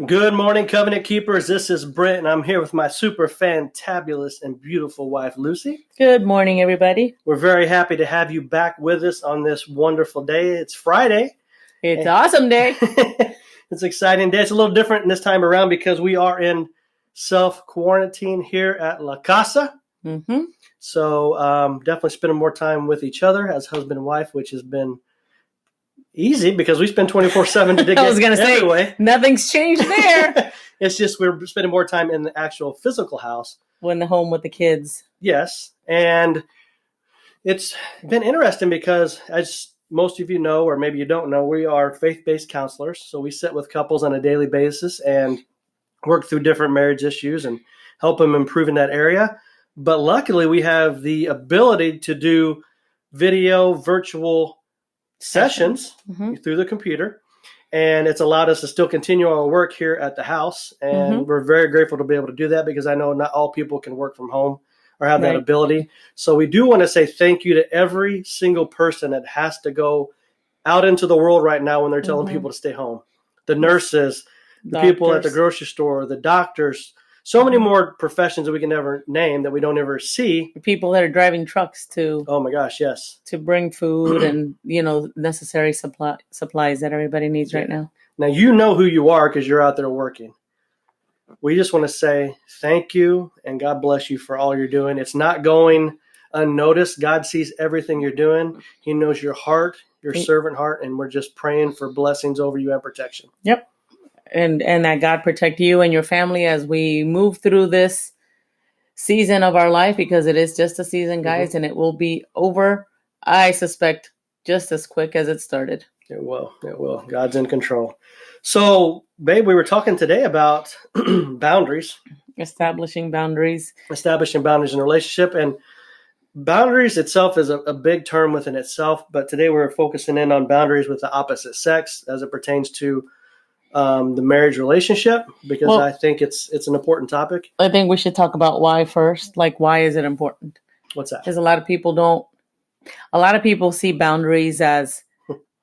Good morning, Covenant Keepers. This is Brent, and I'm here with my super fantabulous and beautiful wife, Lucy. Good morning, everybody. We're very happy to have you back with us on this wonderful day. It's Friday. It's an awesome day. It's an exciting day. It's a little different this time around because we are in self-quarantine here at La Casa. Mm-hmm. So definitely spending more time with each other as husband and wife, which has been easy because we spend 24/7 together. I was going to say, anyway. Nothing's changed there. It's just we're spending more time in the actual physical house. When the home with the kids. Yes. And it's been interesting because, as most of you know, or maybe you don't know, we are faith-based counselors. So we sit with couples on a daily basis and work through different marriage issues and help them improve in that area. But luckily, we have the ability to do video, virtual sessions through the computer, and it's allowed us to still continue our work here at the house, and we're very grateful to be able to do that because I know not all people can work from home or have that ability. So we do want to say thank you to every single person that has to go out into the world right now when they're telling people to stay home. The nurses, the people at the grocery store, the doctors, so many more professions that we can never name that we don't ever see. People that are driving trucks to, oh my gosh, yes, to bring food and, necessary supplies that everybody needs right now. Now, you know who you are because you're out there working. We just want to say thank you and God bless you for all you're doing. It's not going unnoticed. God sees everything you're doing. He knows your heart, your servant heart, and we're just praying for blessings over you and protection. Yep. And that God protect you and your family as we move through this season of our life, because it is just a season, guys, and it will be over, I suspect, just as quick as it started. It will. It will. God's in control. So, babe, we were talking today about boundaries. Establishing boundaries. Establishing boundaries in a relationship. And boundaries itself is a big term within itself. But today we're focusing in on boundaries with the opposite sex as it pertains to the marriage relationship, because I think it's an important topic. I think we should talk about why first. Like, why is it important? What's that? Because a lot of people see boundaries as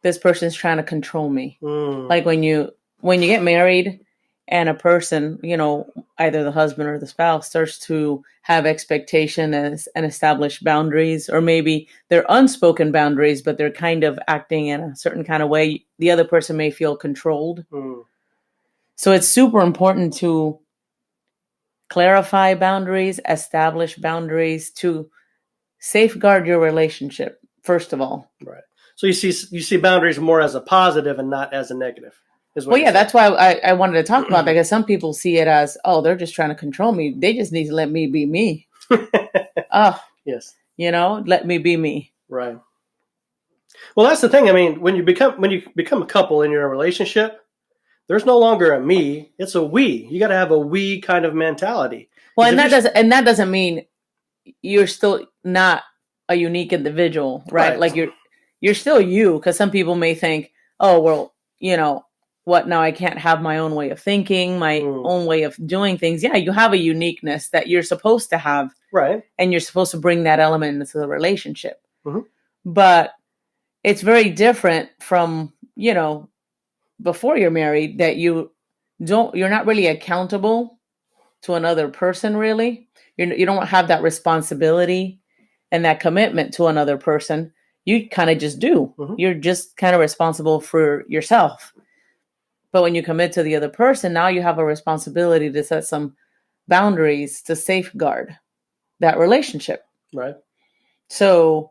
this person's trying to control me. Like when you get married and a person, either the husband or the spouse starts to have expectation and establish boundaries, or maybe they're unspoken boundaries, but they're kind of acting in a certain kind of way, the other person may feel controlled. So it's super important to clarify boundaries, establish boundaries to safeguard your relationship, first of all. Right. So you see boundaries more as a positive and not as a negative. Well, yeah, that's why I wanted to talk about that, because some people see it as, oh, they're just trying to control me. They just need to let me be me. Yes. Let me be me. Right. Well, that's the thing. I mean, when you become a couple and you're in a relationship, there's no longer a me. It's a we. You got to have a we kind of mentality. Well, and that doesn't mean you're still not a unique individual, right? Like you're still you, because some people may think, oh, well, what now? I can't have my own way of thinking, my own way of doing things. Yeah, you have a uniqueness that you're supposed to have. Right. And you're supposed to bring that element into the relationship. But it's very different from, before you're married, that you're not really accountable to another person, really. You don't have that responsibility and that commitment to another person. You kind of just do. You're just kind of responsible for yourself. But when you commit to the other person, now you have a responsibility to set some boundaries to safeguard that relationship. Right. So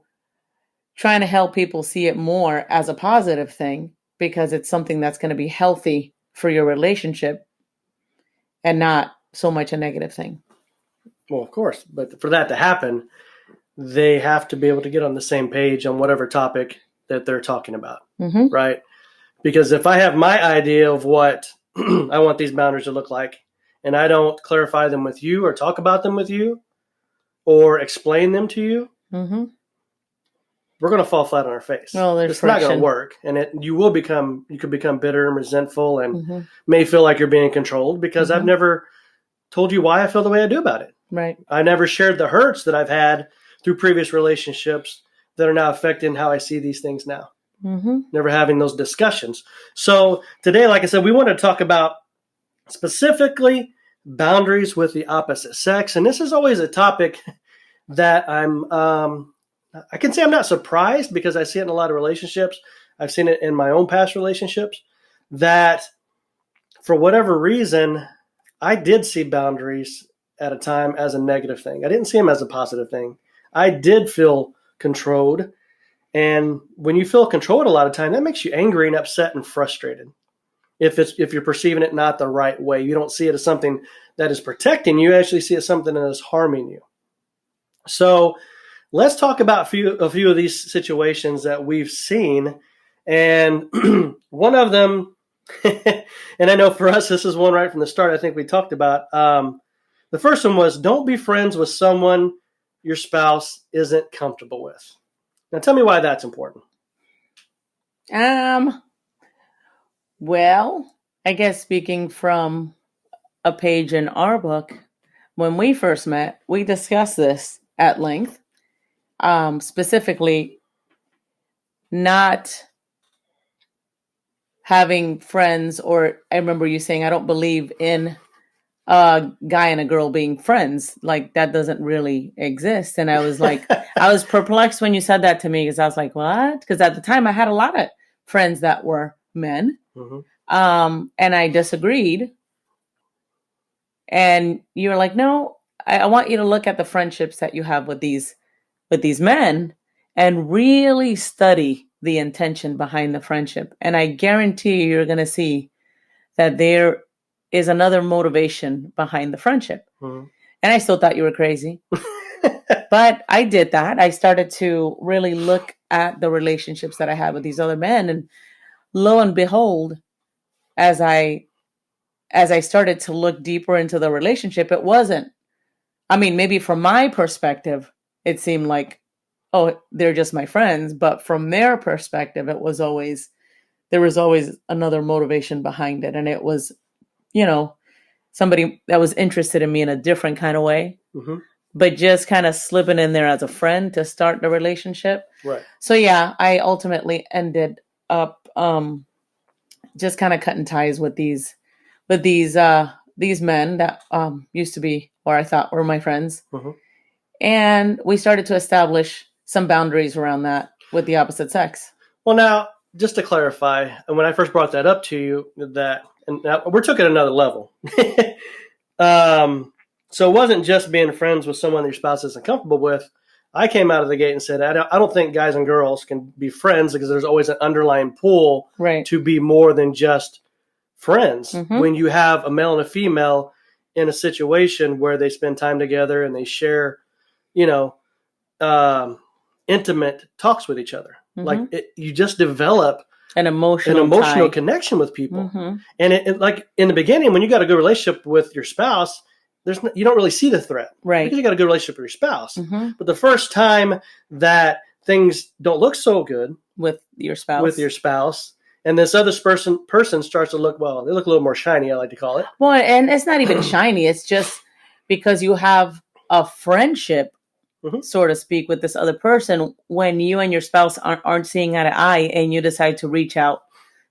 trying to help people see it more as a positive thing, because it's something that's going to be healthy for your relationship and not so much a negative thing. Well, of course. But for that to happen, they have to be able to get on the same page on whatever topic that they're talking about. Right. Because if I have my idea of what I want these boundaries to look like, and I don't clarify them with you or talk about them with you or explain them to you, we're going to fall flat on our face. Well, it's not going to work. And you could become bitter and resentful and may feel like you're being controlled because I've never told you why I feel the way I do about it. Right. I never shared the hurts that I've had through previous relationships that are now affecting how I see these things now. Never having those discussions. So today, like I said, we want to talk about specifically boundaries with the opposite sex. And this is always a topic that I can say I'm not surprised, because I see it in a lot of relationships. I've seen it in my own past relationships, that for whatever reason, I did see boundaries at a time as a negative thing. I didn't see them as a positive thing. I did feel controlled. And when you feel controlled a lot of time, that makes you angry and upset and frustrated. If you're perceiving it not the right way, you don't see it as something that is protecting you. You actually see it as something that is harming you. So let's talk about a few of these situations that we've seen. And one of them, and I know for us, this is one right from the start I think we talked about. The first one was, don't be friends with someone your spouse isn't comfortable with. Now tell me why that's important. Well, I guess speaking from a page in our book, when we first met, we discussed this at length, specifically not having friends, or I remember you saying, I don't believe in a guy and a girl being friends. Like, that doesn't really exist. And I was like, I was perplexed when you said that to me, because I was like, what? Because at the time I had a lot of friends that were men. Mm-hmm. And I disagreed. And you were like, no, I want you to look at the friendships that you have with these men and really study the intention behind the friendship. And I guarantee you're going to see that there is another motivation behind the friendship. Mm-hmm. And I still thought you were crazy. But I did that. I started to really look at the relationships that I had with these other men. And lo and behold, as I started to look deeper into the relationship, it wasn't, I mean, maybe from my perspective, it seemed like, oh, they're just my friends. But from their perspective, there was always another motivation behind it. And it was, somebody that was interested in me in a different kind of way, mm-hmm. but just kind of slipping in there as a friend to start the relationship. Right. So yeah, I ultimately ended up just kind of cutting ties with these men that used to be, or I thought were my friends. Mm-hmm. And we started to establish some boundaries around that with the opposite sex. Well, now, just to clarify, and when I first brought that up to you, and now we're taking another level. So it wasn't just being friends with someone your spouse isn't comfortable with. I came out of the gate and said, I don't think guys and girls can be friends, because there's always an underlying pull to be more than just friends. Mm-hmm. When you have a male and a female in a situation where they spend time together and they share, intimate talks with each other. Mm-hmm. Like you just develop an emotional connection with people. Mm-hmm. And it like in the beginning, when you got a good relationship with your spouse, you don't really see the threat, right? Because you got a good relationship with your spouse. Mm-hmm. But the first time that things don't look so good with your spouse, and this other person starts to look, well, they look a little more shiny, I like to call it. Well, and it's not even shiny. It's just because you have a friendship, mm-hmm. so to speak, with this other person, when you and your spouse aren't seeing eye to eye, and you decide to reach out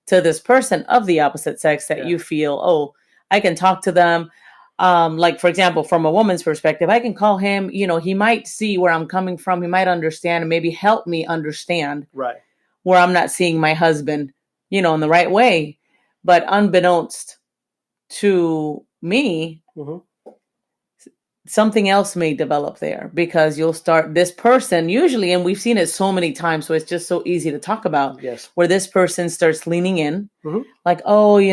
to this person of the opposite sex that you feel, oh, I can talk to them. Like, for example, from a woman's perspective, I can call him, he might see where I'm coming from. He might understand and maybe help me understand where I'm not seeing my husband, in the right way. But unbeknownst to me, mm-hmm. something else may develop there, because you'll start this person usually, and we've seen it so many times, so it's just so easy to talk about, where this person starts leaning in, mm-hmm. like, oh, he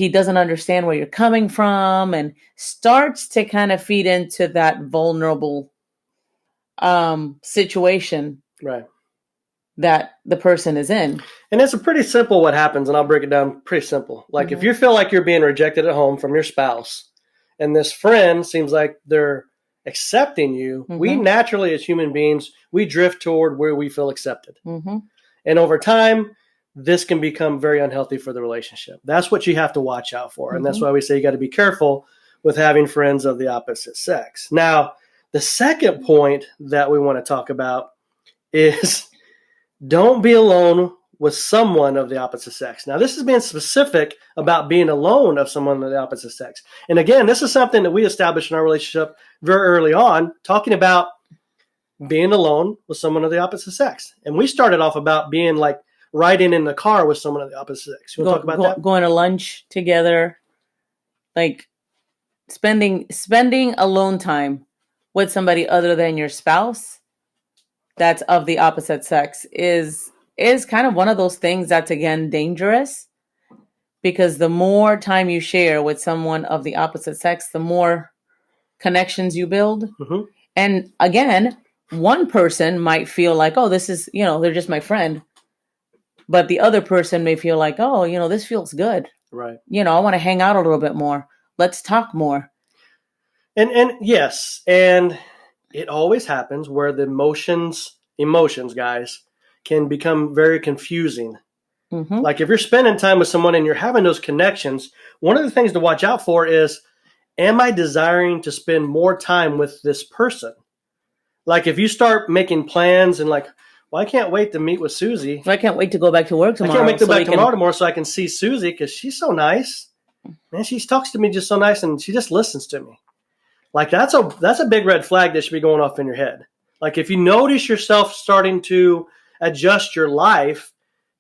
doesn't understand where you're coming from, and starts to kind of feed into that vulnerable situation that the person is in. And it's a pretty simple what happens, and I'll break it down pretty simple. Like, mm-hmm. if you feel like you're being rejected at home from your spouse, and this friend seems like they're accepting you, mm-hmm. we naturally, as human beings, we drift toward where we feel accepted. Mm-hmm. And over time, this can become very unhealthy for the relationship. That's what you have to watch out for. Mm-hmm. And that's why we say you got to be careful with having friends of the opposite sex. Now, the second point that we want to talk about is don't be alone with someone of the opposite sex. Now, this is being specific about being alone of someone of the opposite sex. And again, this is something that we established in our relationship very early on, talking about being alone with someone of the opposite sex. And we started off about being like riding in the car with someone of the opposite sex. You want to talk about that? Going to lunch together, like spending alone time with somebody other than your spouse that's of the opposite sex is kind of one of those things that's, again, dangerous, because the more time you share with someone of the opposite sex, the more connections you build. Mm-hmm. And again, one person might feel like, oh, this is, they're just my friend. But the other person may feel like, oh, this feels good. Right. I want to hang out a little bit more. Let's talk more. And yes, and it always happens where the emotions, guys, can become very confusing. Mm-hmm. Like if you're spending time with someone and you're having those connections, one of the things to watch out for is, am I desiring to spend more time with this person? Like if you start making plans and like, well, I can't wait to meet with Susie. I can't wait to go back to work tomorrow. I can't wait to go back tomorrow so I can see Susie because she's so nice. Man, she talks to me just so nice and she just listens to me. Like that's a big red flag that should be going off in your head. Like if you notice yourself starting to adjust your life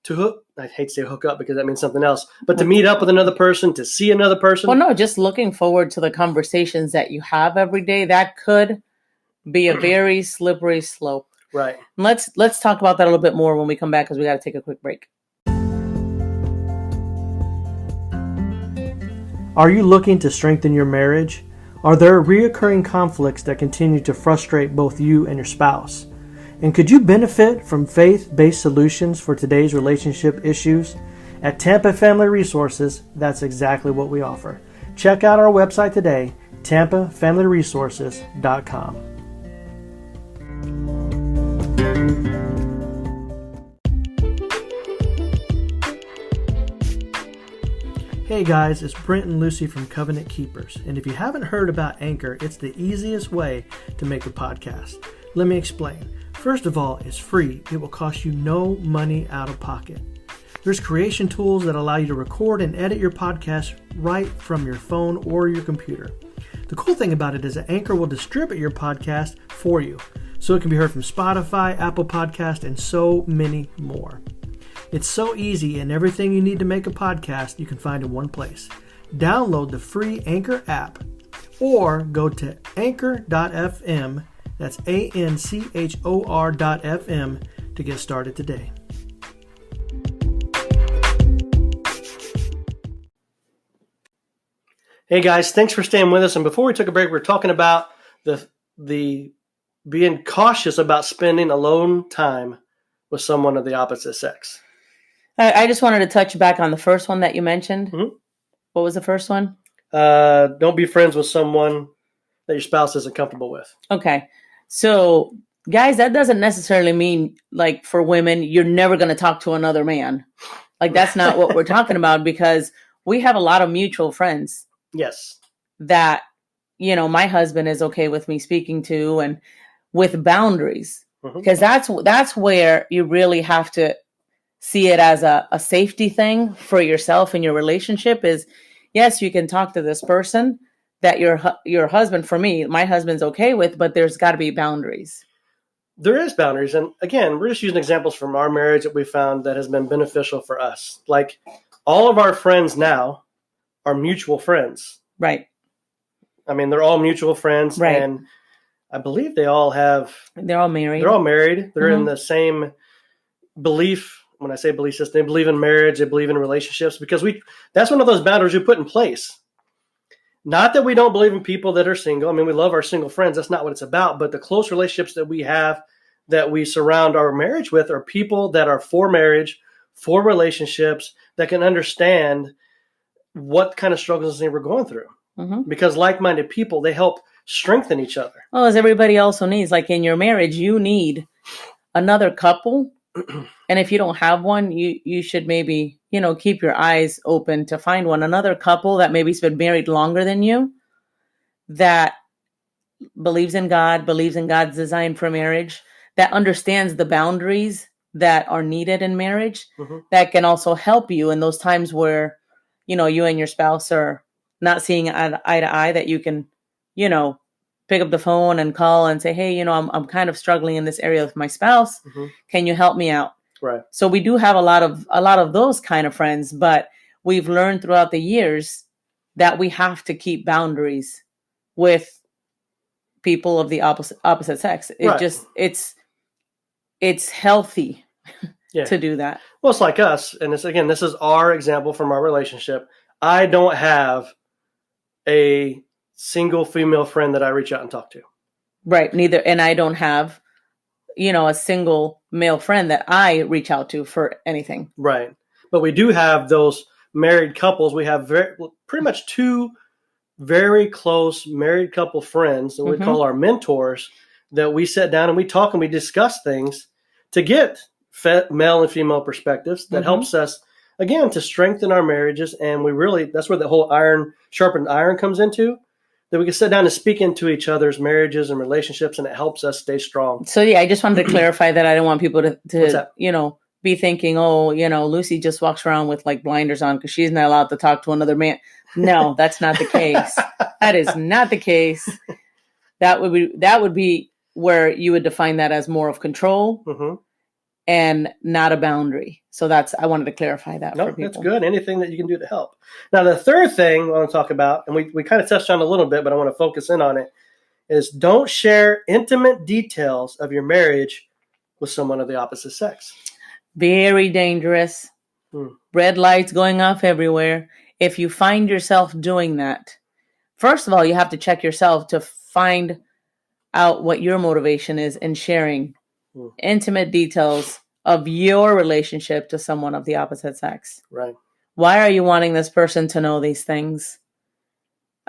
to I hate to say hook up because that means something else, but to meet up with another person, to see another person. Well, no, just looking forward to the conversations that you have every day, that could be a very slippery slope. Right. Let's talk about that a little bit more when we come back because we got to take a quick break. Are you looking to strengthen your marriage? Are there reoccurring conflicts that continue to frustrate both you and your spouse? And could you benefit from faith-based solutions for today's relationship issues? At Tampa Family Resources, that's exactly what we offer. Check out our website today, tampafamilyresources.com. Hey guys, it's Brent and Lucy from Covenant Keepers. And if you haven't heard about Anchor, it's the easiest way to make a podcast. Let me explain. First of all, it's free. It will cost you no money out of pocket. There's creation tools that allow you to record and edit your podcast right from your phone or your computer. The cool thing about it is that Anchor will distribute your podcast for you, so it can be heard from Spotify, Apple Podcast, and so many more. It's so easy, and everything you need to make a podcast you can find in one place. Download the free Anchor app or go to anchor.fm, that's ANCHOR.FM, to get started today. Hey guys, thanks for staying with us. And before we took a break, we're talking about the being cautious about spending alone time with someone of the opposite sex. I just wanted to touch back on the first one that you mentioned. Mm-hmm. What was the first one? Don't be friends with someone that your spouse isn't comfortable with. Okay. So, guys, that doesn't necessarily mean, like, for women, you're never going to talk to another man. Like, that's not what we're talking about, because we have a lot of mutual friends. Yes. That, my husband is okay with me speaking to, and with boundaries. Mm-hmm. Because that's where you really have to see it as a safety thing for yourself and your relationship is, yes, you can talk to this person that your husband, for me, my husband's okay with, but there's got to be boundaries. There is boundaries. And again, we're just using examples from our marriage that we found that has been beneficial for us. Like all of our friends now are mutual friends. Right. I mean, they're all mutual friends. Right. And I believe they're all married. They're mm-hmm. in the same belief. When I say belief system, they believe in marriage, they believe in relationships, because that's one of those boundaries we put in place. Not that we don't believe in people that are single. I mean, we love our single friends. That's not what it's about. But the close relationships that we have, that we surround our marriage with, are people that are for marriage, for relationships, that can understand what kind of struggles we're going through. Mm-hmm. Because like-minded people, they help strengthen each other. Well, as everybody also needs, like in your marriage, you need another couple. And if you don't have one, you should maybe, keep your eyes open to find one. Another couple that maybe's been married longer than you, that believes in God, believes in God's design for marriage, that understands the boundaries that are needed in marriage that can also help you in those times where, you and your spouse are not seeing eye to eye, that you can, pick up the phone and call and say, hey, I'm kind of struggling in this area with my spouse. Can you help me out? Right. So we do have a lot of those kind of friends, but we've learned throughout the years that we have to keep boundaries with people of the opposite sex. It's healthy to do that. Well, it's like us, and this is our example from our relationship. I don't have a single female friend that I reach out and talk to. Right. Neither, and I don't have, a single male friend that I reach out to for anything. Right. But we do have those married couples. We have pretty much two very close married couple friends that we call our mentors, that we sit down and we talk and we discuss things to get male and female perspectives that helps us, again, to strengthen our marriages. And that's where the whole sharpened iron comes into, that we can sit down and speak into each other's marriages and relationships, and it helps us stay strong. So yeah, I just wanted to clarify that. I don't want people to be thinking, oh, Lucy just walks around with like blinders on because she's not allowed to talk to another man. No, that's not the case. That is not the case. That would be where you would define that as more of control and not a boundary. So I wanted to clarify that for people. That's good. Anything that you can do to help. Now, the third thing I want to talk about, and we kind of touched on it a little bit, but I want to focus in on it, is don't share intimate details of your marriage with someone of the opposite sex. Very dangerous. Red lights going off everywhere. If you find yourself doing that, first of all, you have to check yourself to find out what your motivation is in sharing intimate details of your relationship to someone of the opposite sex. Right. Why are you wanting this person to know these things?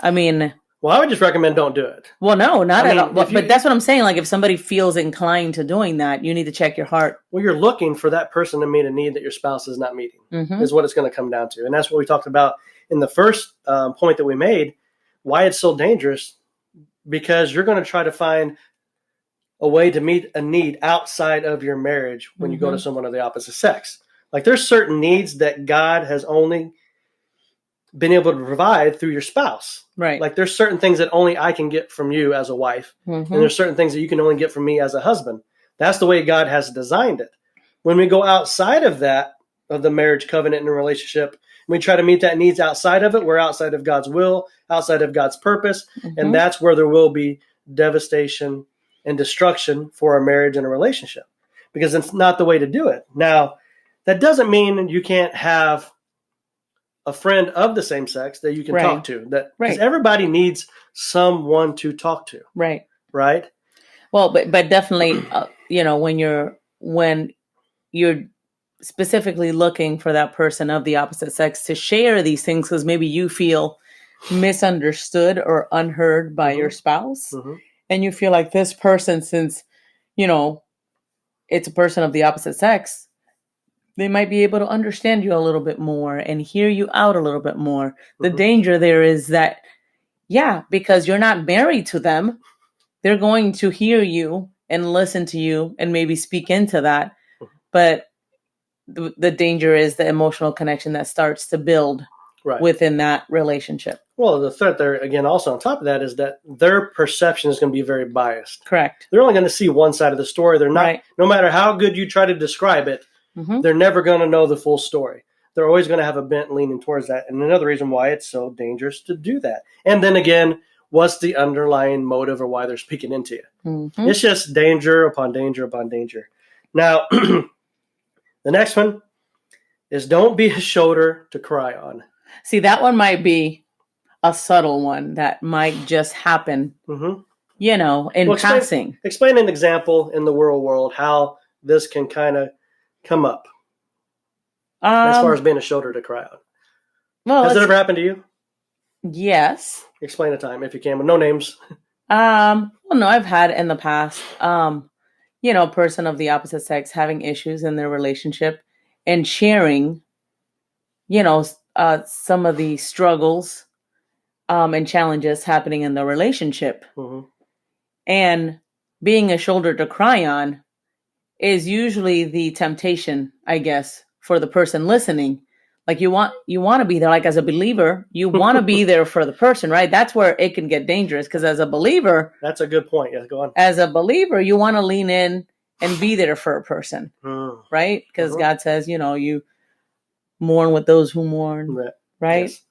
I mean... Well, I would just recommend don't do it. Well, no, not at all. But that's what I'm saying. Like, if somebody feels inclined to doing that, you need to check your heart. Well, you're looking for that person to meet a need that your spouse is not meeting, is what it's going to come down to. And that's what we talked about in the first point that we made, why it's so dangerous, because you're going to try to find a way to meet a need outside of your marriage when you go to someone of the opposite sex. Like, there's certain needs that God has only been able to provide through your spouse. Right. Like, there's certain things that only I can get from you as a wife. And there's certain things that you can only get from me as a husband. That's the way God has designed it. When we go outside of that, of the marriage covenant and relationship, we try to meet that needs outside of it. We're outside of God's will, outside of God's purpose. And that's where there will be devastation and destruction for our marriage and a relationship, because it's not the way to do it. Now, that doesn't mean you can't have a friend of the same sex that you can talk to. Because everybody needs someone to talk to. Right. Right. Well, but definitely, when you're specifically looking for that person of the opposite sex to share these things, because maybe you feel misunderstood or unheard by your spouse, and you feel like this person, since it's a person of the opposite sex, they might be able to understand you a little bit more and hear you out a little bit more. The danger there is that, because you're not married to them, they're going to hear you and listen to you and maybe speak into that. But the danger is the emotional connection that starts to build within that relationship. Well, the threat there, again, also on top of that, is that their perception is going to be very biased. Correct. They're only going to see one side of the story. They're not, no matter how good you try to describe it, they're never going to know the full story. They're always going to have a bent leaning towards that. And another reason why it's so dangerous to do that. And then again, what's the underlying motive or why they're speaking into you? It's just danger upon danger upon danger. Now, the next one is don't be a shoulder to cry on. See, that one might be a subtle one that might just happen, in passing. Explain an example in the real world how this can kind of come up as far as being a shoulder to cry on. Well, has it ever happened to you? Yes. Explain a time if you can, with no names. Well, no, I've had in the past, a person of the opposite sex having issues in their relationship and sharing, some of the struggles and challenges happening in the relationship. And being a shoulder to cry on is usually the temptation, I guess, for the person listening. Like you want to be there, like as a believer, you want to be there for the person, right? That's where it can get dangerous, because as a believer, that's a good point. Yeah, go on. As a believer, you want to lean in and be there for a person, right? Because God says, you mourn with those who mourn, right? Yes.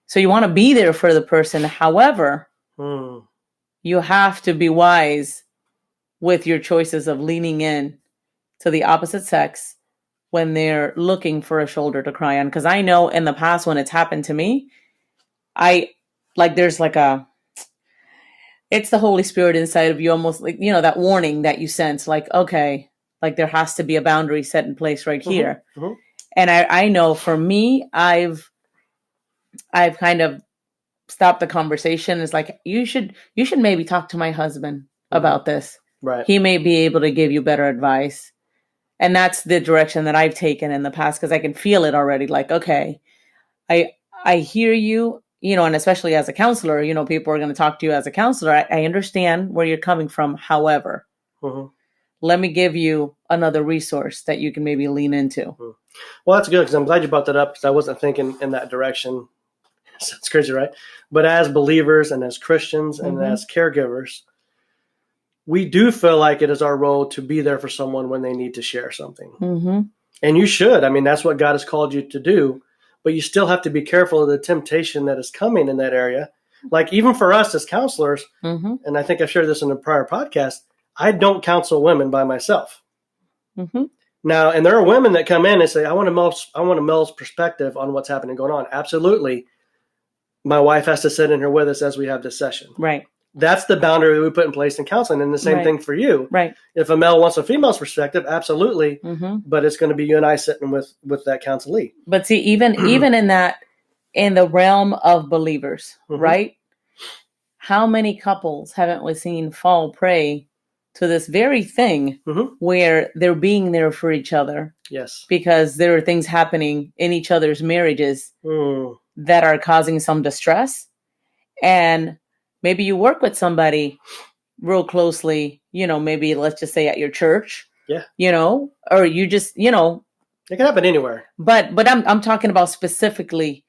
So you want to be there for the person. However, you have to be wise with your choices of leaning in to the opposite sex when they're looking for a shoulder to cry on. Because I know in the past when it's happened to me, there's it's the Holy Spirit inside of you, almost like, that warning that you sense, like, okay, like there has to be a boundary set in place right here. And I know for me, I've kind of stopped the conversation. It's like, you should maybe talk to my husband about this. Right. He may be able to give you better advice. And that's the direction that I've taken in the past, because I can feel it already. Like, okay, I hear you, and especially as a counselor, people are going to talk to you as a counselor. I understand where you're coming from. However, let me give you another resource that you can maybe lean into. Well, that's good, because I'm glad you brought that up, because I wasn't thinking in that direction. It's crazy, right? But as believers and as Christians and as caregivers, we do feel like it is our role to be there for someone when they need to share something. And you should. I mean, that's what God has called you to do. But you still have to be careful of the temptation that is coming in that area. Like even for us as counselors, and I think I've shared this in a prior podcast, I don't counsel women by myself. Now, and there are women that come in and say, I want a male's perspective on what's happening going on. Absolutely. My wife has to sit in here with us as we have this session. Right. That's the boundary we put in place in counseling, and the same thing for you. Right. If a male wants a female's perspective, absolutely, but it's going to be you and I sitting with that counselee. But see, even in the realm of believers, right? How many couples haven't we seen fall prey to this very thing where they're being there for each other? Yes. Because there are things happening in each other's marriages that are causing some distress, and maybe you work with somebody real closely, maybe let's just say at your church, or you just, it can happen anywhere. But I'm talking about specifically,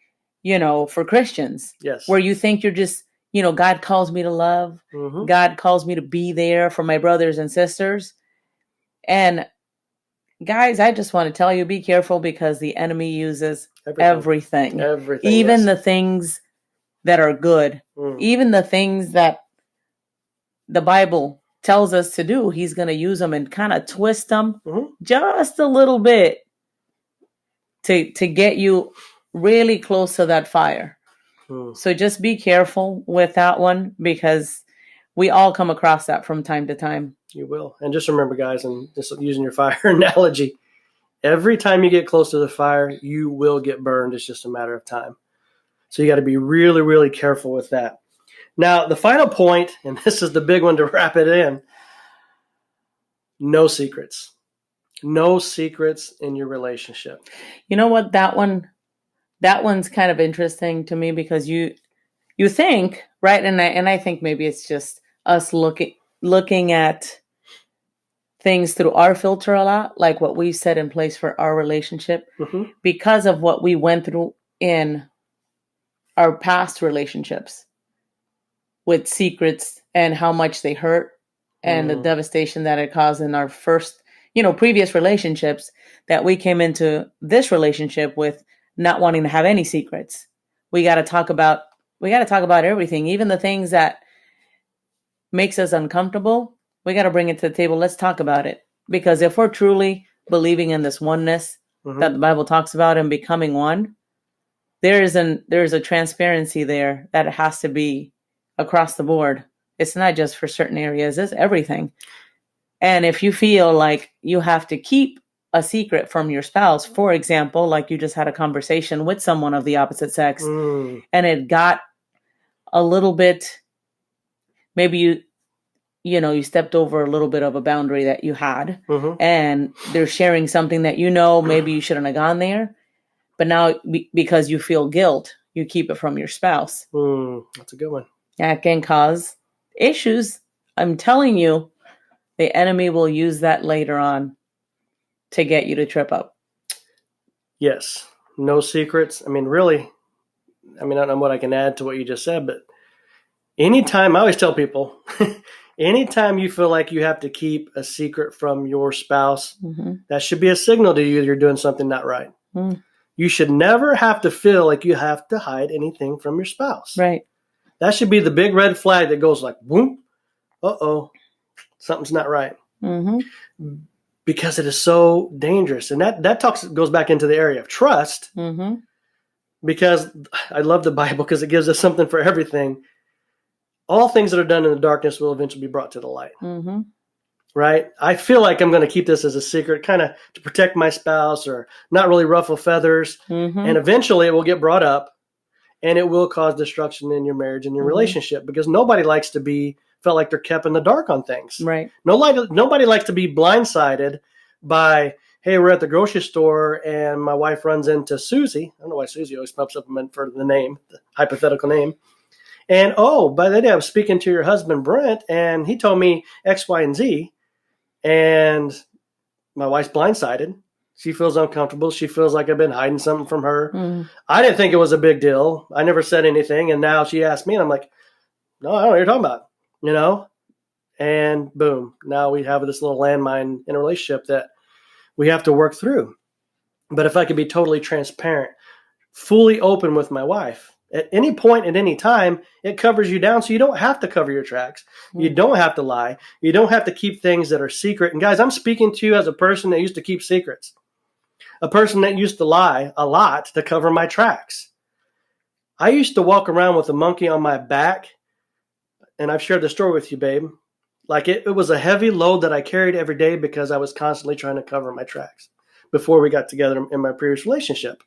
for Christians, yes, where you think you're just, God calls me to love. God calls me to be there for my brothers and sisters. And guys, I just want to tell you, be careful, because the enemy uses everything. Even the things that are good, even the things that the Bible tells us to do, he's going to use them and kind of twist them just a little bit to get you really close to that fire. So just be careful with that one, because we all come across that from time to time. You will. And just remember, guys, and just using your fire analogy, every time you get close to the fire, you will get burned. It's just a matter of time. So you got to be really, really careful with that. Now, the final point, and this is the big one to wrap it in, no secrets. No secrets in your relationship. You know what? That one's kind of interesting to me, because you think, right? And I think maybe it's just us looking at things through our filter a lot, like what we set in place for our relationship, because of what we went through in our past relationships with secrets and how much they hurt and the devastation that it caused in our first, previous relationships, that we came into this relationship with not wanting to have any secrets. We got to talk about everything, even the things that makes us uncomfortable. We got to bring it to the table. Let's talk about it. Because if we're truly believing in this oneness that the Bible talks about and becoming one, there's a transparency there that it has to be across the board. It's not just for certain areas, it's everything. And if you feel like you have to keep a secret from your spouse, for example, like you just had a conversation with someone of the opposite sex, and it got a little bit, maybe you stepped over a little bit of a boundary that you had, and they're sharing something that maybe you shouldn't have gone there. But now, because you feel guilt, you keep it from your spouse. That's a good one. That can cause issues. I'm telling you, the enemy will use that later on to get you to trip up. Yes. No secrets. I mean, really, I don't know what I can add to what you just said, but anytime, I always tell people, anytime you feel like you have to keep a secret from your spouse, that should be a signal to you that you're doing something not right. You should never have to feel like you have to hide anything from your spouse. Right. That should be the big red flag that goes like, boom, uh-oh, something's not right. Because it is so dangerous. And that goes back into the area of trust. Because I love the Bible because it gives us something for everything. All things that are done in the darkness will eventually be brought to the light. Right? I feel like I'm going to keep this as a secret, kind of to protect my spouse or not really ruffle feathers. And eventually it will get brought up and it will cause destruction in your marriage and your relationship because nobody likes to be felt like they're kept in the dark on things. Right. Nobody likes to be blindsided by, hey, we're at the grocery store and my wife runs into Susie. I don't know why Susie always pops up for the name, the hypothetical name. And, by the day I was speaking to your husband, Brent, and he told me X, Y, and Z. And my wife's blindsided. She feels uncomfortable. She feels like I've been hiding something from her. I didn't think it was a big deal. I never said anything. And now she asked me, and I'm like, no, I don't know what you're talking about, And boom, now we have this little landmine in a relationship that we have to work through. But if I could be totally transparent, fully open with my wife, at any point, at any time, it covers you down so you don't have to cover your tracks. You don't have to lie. You don't have to keep things that are secret. And guys, I'm speaking to you as a person that used to keep secrets, a person that used to lie a lot to cover my tracks. I used to walk around with a monkey on my back, and I've shared the story with you, babe. Like it was a heavy load that I carried every day because I was constantly trying to cover my tracks before we got together in my previous relationship.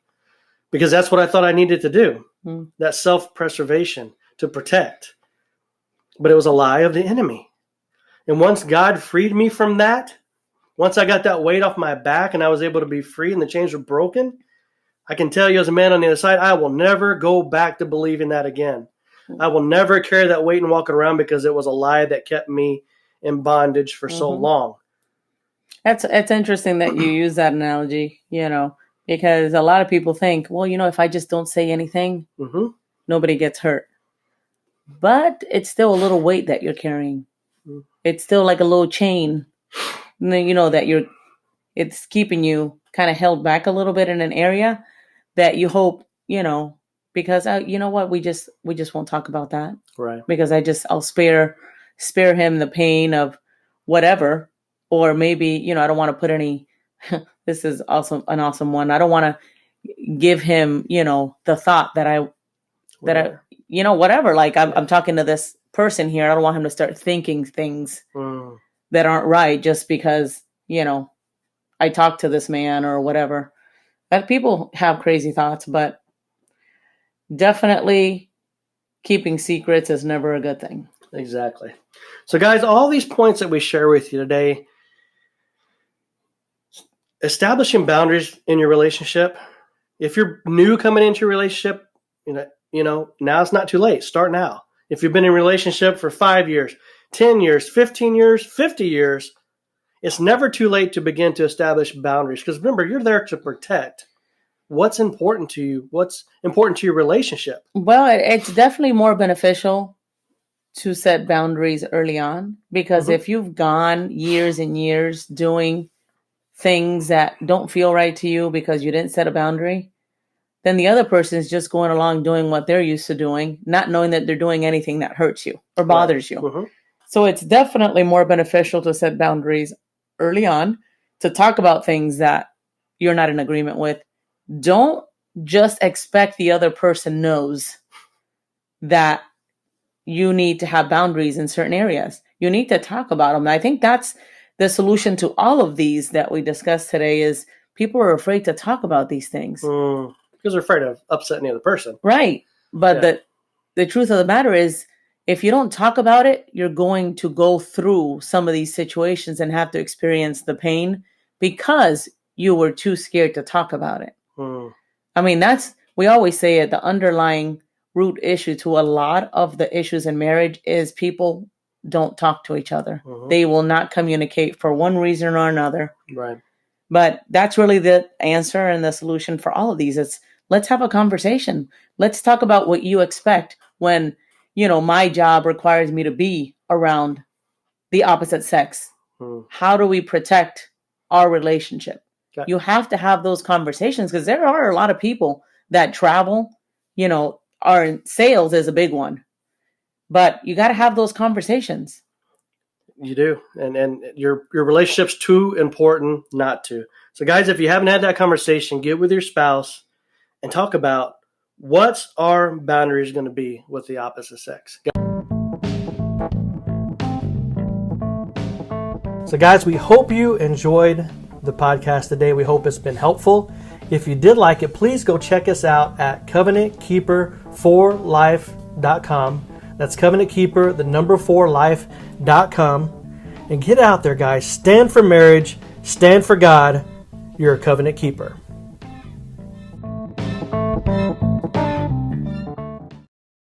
Because that's what I thought I needed to do, that self-preservation to protect. But it was a lie of the enemy. And once God freed me from that, once I got that weight off my back and I was able to be free and the chains were broken, I can tell you as a man on the other side, I will never go back to believing that again. I will never carry that weight and walk around because it was a lie that kept me in bondage for so long. It's interesting that you use that analogy, because a lot of people think, well, if I just don't say anything, nobody gets hurt. But it's still a little weight that you're carrying. It's still like a little chain, that it's keeping you kind of held back a little bit in an area that you hope, because you know what, we just won't talk about that. Right. Because I'll spare him the pain of whatever, or maybe, I don't want to put any, this is also an awesome one. I don't want to give him, the thought that whatever, like I'm talking to this person here. I don't want him to start thinking things that aren't right just because, I talked to this man or whatever. That people have crazy thoughts, but definitely keeping secrets is never a good thing. Exactly. So guys, all these points that we share with you today, establishing boundaries in your relationship. If you're new coming into your relationship, now it's not too late. Start now. If you've been in a relationship for 5 years, 10 years, 15 years, 50 years, it's never too late to begin to establish boundaries. Because remember, you're there to protect what's important to you, what's important to your relationship. Well, it's definitely more beneficial to set boundaries early on, because if you've gone years and years doing things that don't feel right to you because you didn't set a boundary, then the other person is just going along doing what they're used to doing, not knowing that they're doing anything that hurts you or bothers you. So it's definitely more beneficial to set boundaries early on, to talk about things that you're not in agreement with. Don't just expect the other person knows that you need to have boundaries in certain areas. You need to talk about them. And I think that's the solution to all of these that we discussed today, is people are afraid to talk about these things. Because they're afraid of upsetting the other person. Right. But the truth of the matter is, if you don't talk about it, you're going to go through some of these situations and have to experience the pain because you were too scared to talk about it. I mean, we always say it, the underlying root issue to a lot of the issues in marriage is people don't talk to each other. Mm-hmm. They will not communicate for one reason or another. Right. But that's really the answer and the solution for all of these. It's let's have a conversation. Let's talk about what you expect when, my job requires me to be around the opposite sex. How do we protect our relationship? Okay. You have to have those conversations because there are a lot of people that travel, our sales is a big one, but you got to have those conversations. You do. And your relationship's too important not to. So guys, if you haven't had that conversation, get with your spouse and talk about what's our boundaries going to be with the opposite sex. So guys, we hope you enjoyed the podcast today. We hope it's been helpful. If you did like it, please go check us out at covenantkeeper4life.com. That's covenantkeeper4life.com. And get out there, guys. Stand for marriage. Stand for God. You're a covenant keeper.